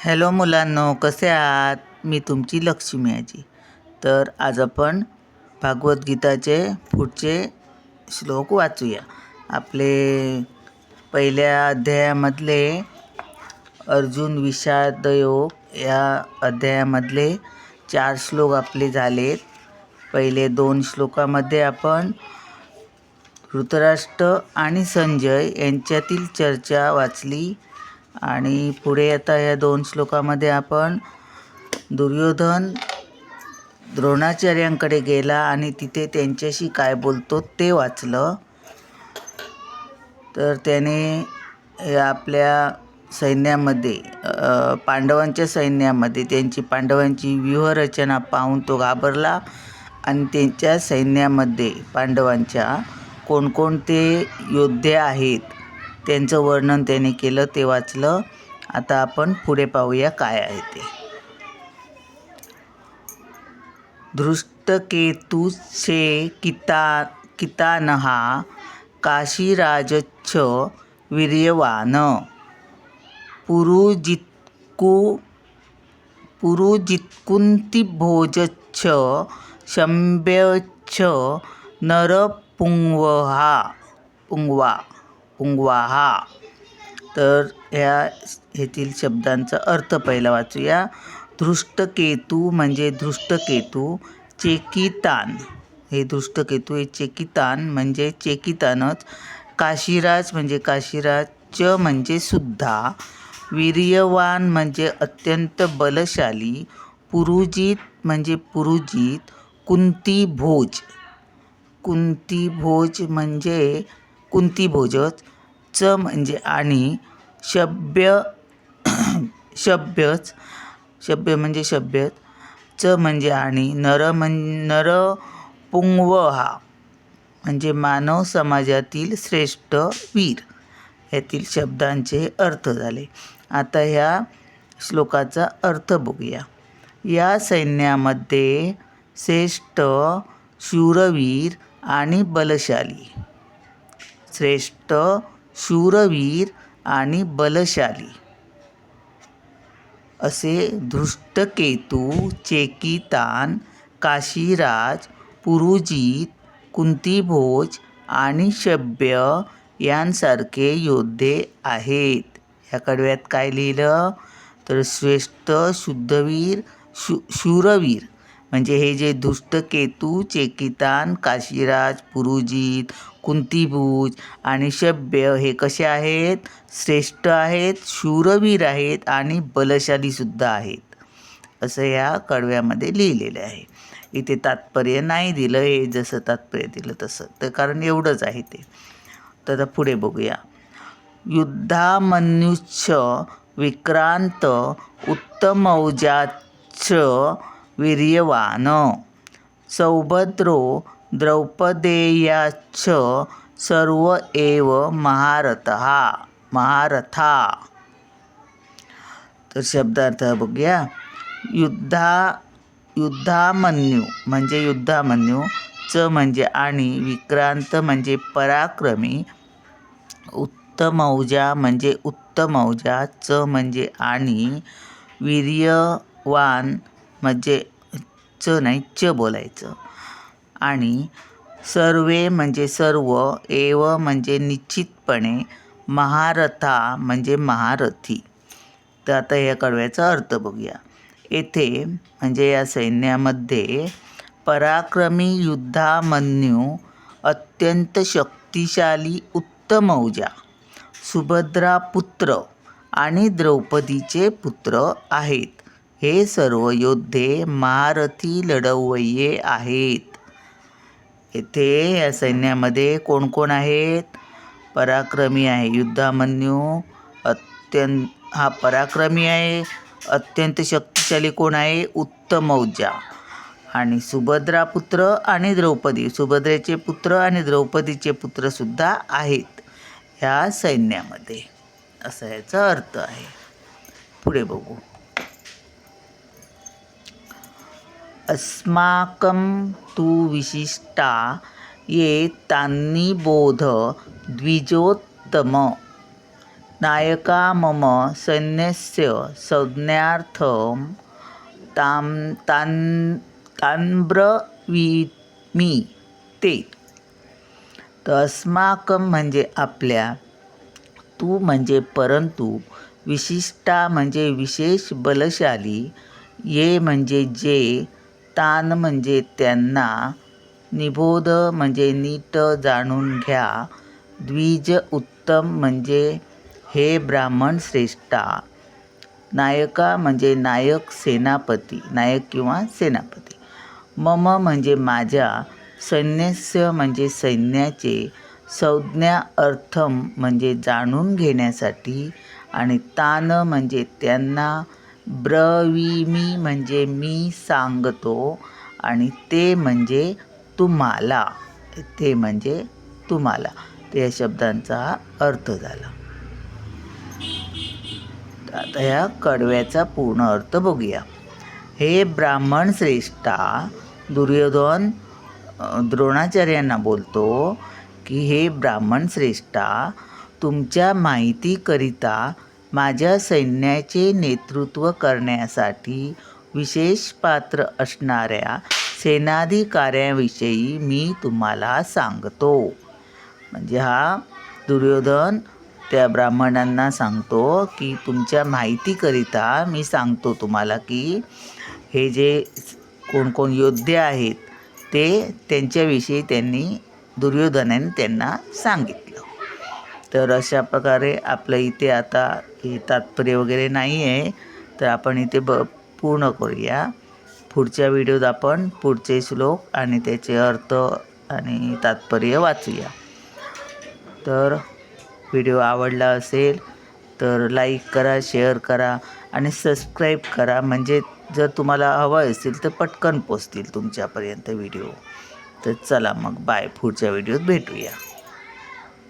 Hello मुलांनो, कसे आहात? मी तुमची लक्ष्मी आजी. तर आज आपण भागवद्गीताचे पुढचे श्लोक वाचूया. आपले पहिल्या अध्यायामधले अर्जुन विषादयोग या अध्यायामधले 4 श्लोक आपले झालेत. पहिले 2 श्लोकामध्ये आपण धृतराष्ट्र आणि संजय यांच्यातील चर्चा वाचली आणि पुढे आता या 2 श्लोकामध्ये आपण दुर्योधन द्रोणाचार्यांकडे गेला आणि तिथे त्यांच्याशी काय बोलतो ते वाचलं. तर त्याने आपल्या सैन्यामध्ये पांडवांच्या सैन्यामध्ये पांडवांची व्यूहरचना पाहून तो घाबरला आणि त्यांच्या सैन्यामध्ये पांडवांच्या कोणकोणते योद्धे आहेत त्यांचं वर्णन त्याने केलं, ते वाचलं. आता आपण पुढे पाहूया काय आहे ते. धृष्टकेतुश्चे कितानहा काशीराजच्छ वीर्यवान पुरुजित्कुन्तिभोजच्छ शम्भयच्छ पुंगवाहा. तर ह्यातील शब्दांचा अर्थ पहिला वाचूया. धृष्टकेतू म्हणजे धृष्टकेतू, चेकितान हे धृष्टकेतू हे चेकितान म्हणजे चेकितानच, काशीराज म्हणजे काशीराज, च म्हणजे सुद्धा, वीर्यवान म्हणजे अत्यंत बलशाली, पुरुजित म्हणजे पुरुजित, कुंतीभोज म्हणजे कुंतीभोजच, च म्हणजे आणि, सभ्य म्हणजे सभ्यच, च म्हणजे आणि, नरपुंगवहा म्हणजे मानव समाजातील श्रेष्ठ वीर. यातील शब्दांचे अर्थ झाले. आता ह्या श्लोकाचा अर्थ बघूया. या सैन्यामध्ये श्रेष्ठ शूरवीर आणि बलशाली असे धृष्टकेतू, चेकितान, काशीराज, पुरुजित, कुंतीभोज आणि शब्य यांसारखे योद्धे आहेत. ह्या कडव्यात काय लिहिलं तर श्रेष्ठ शुद्धवीर शूरवीर म्हणजे हे जे धृष्टकेतू, चेकितान, काशीराज, पुरुजित, कुंतीभोज आणि शब्य हे कसे आहेत? श्रेष्ठ आहेत, शूरवीर आहेत आणि बलशालीसुद्धा आहेत असं या कडव्यामध्ये लिहिलेलं आहे. इथे तात्पर्य नाही दिलं, हे जसं तात्पर्य दिलं तसं, तर कारण एवढंच आहे ते. तर पुढे बघूया. युद्धामन्युच्छ विक्रांत उत्तमौजाच्छ वीर्यवान सौभद्रो द्रौपदेयाच्छ सर्व एव महारथा. तर शब्दार्थ बघूया. युद्धामन्यू म्हणजे युद्धामन्यू, च म्हणजे आणि, विक्रांत म्हणजे पराक्रमी, उत्तमौजा म्हणजे उत्तमौजा, च म्हणजे आणि, वीर्यवान म्हणजे च नाही च बोलायचं, आणि सर्वे म्हणजे सर्व, एव म्हणजे निश्चितपणे, महारथा म्हणजे महारथी. तर आता या कडव्याचा अर्थ बघूया. येथे म्हणजे या सैन्यामध्ये पराक्रमी युद्धामन्यू, अत्यंत शक्तिशाली उत्तमौजा, सुभद्रा पुत्र आणि द्रौपदीचे पुत्र आहेत. हे सर्व योद्धे महारथी लढवय्ये आहेत. येथे या सैन्यामध्ये कोण कोण आहेत? पराक्रमी आहे युद्धामन्यू, हा पराक्रमी आहे. अत्यंत शक्तिशाली कोण आहे? उत्तमौजा. आणि सुभद्रा पुत्र आणि द्रौपदी, सुभद्रेचे पुत्र आणि द्रौपदीचे पुत्रसुद्धा आहेत ह्या सैन्यामध्ये, असा याचा अर्थ आहे. पुढे बघू. अस्माकं तु विशिष्टा ये तान्निबोध द्विजोत्तम नायका मम सैन्यस्य संज्ञार्थं तान्ब्रवीमि ते. तर अस्माकं म्हणजे आपल्या, तू म्हणजे परंतु, विशिष्टा म्हणजे विशेष बलशाली, ये म्हणजे जे, तान म्हणजे त्यांना, निबोध म्हणजे नीट जाणून घ्या, द्विज उत्तम म्हणजे हे ब्राह्मण श्रेष्ठा, नायका म्हणजे नायक सेनापती, नायक किंवा सेनापती, मम म्हणजे माझ्या, सैन्यस्य म्हणजे सैन्याचे, संज्ञा अर्थम म्हणजे जाणून घेण्यासाठी, आणि तान म्हणजे त्यांना, ब्रवीमी म्हणजे मी सांगतो, आणि ते म्हणजे तुम्हाला. ते म्हणजे तुम्हाला. त्या शब्दांचा अर्थ झाला. आता या कडव्याचा पूर्ण अर्थ बघूया. हे ब्राह्मण श्रेष्ठा, दुर्योधन द्रोणाचार्यांना बोलतो की हे ब्राह्मण श्रेष्ठा, तुमच्या माहितीकरिता माझ्या सैन्याचे नेतृत्व करण्यासाठी विशेष पात्र असणाऱ्या सेनाधिकाऱ्याविषयी मी तुम्हाला सांगतो. म्हणजे हा दुर्योधन त्या ब्राह्मणांना सांगतो की तुमच्या माहितीकरिता मी सांगतो तुम्हाला की हे जे कोण कोण योद्धे आहेत ते, त्यांच्याविषयी दुर्योधनाने त्यांना सांगितलं. तर अशा प्रकारे आपलं इथे आता हे तात्पर्य वगैरे नाही आहे, तर आपण इथे पूर्ण करूया. पुढच्या व्हिडिओत आपण पुढचे श्लोक आणि त्याचे अर्थ आणि तात्पर्य वाचूया. तर व्हिडिओ आवडला असेल तर लाईक करा, शेअर करा आणि सबस्क्राईब करा. म्हणजे जर तुम्हाला हवं असेल तर पटकन पोचतील तुमच्यापर्यंत व्हिडिओ. तर चला मग बाय, पुढच्या व्हिडिओत भेटूया.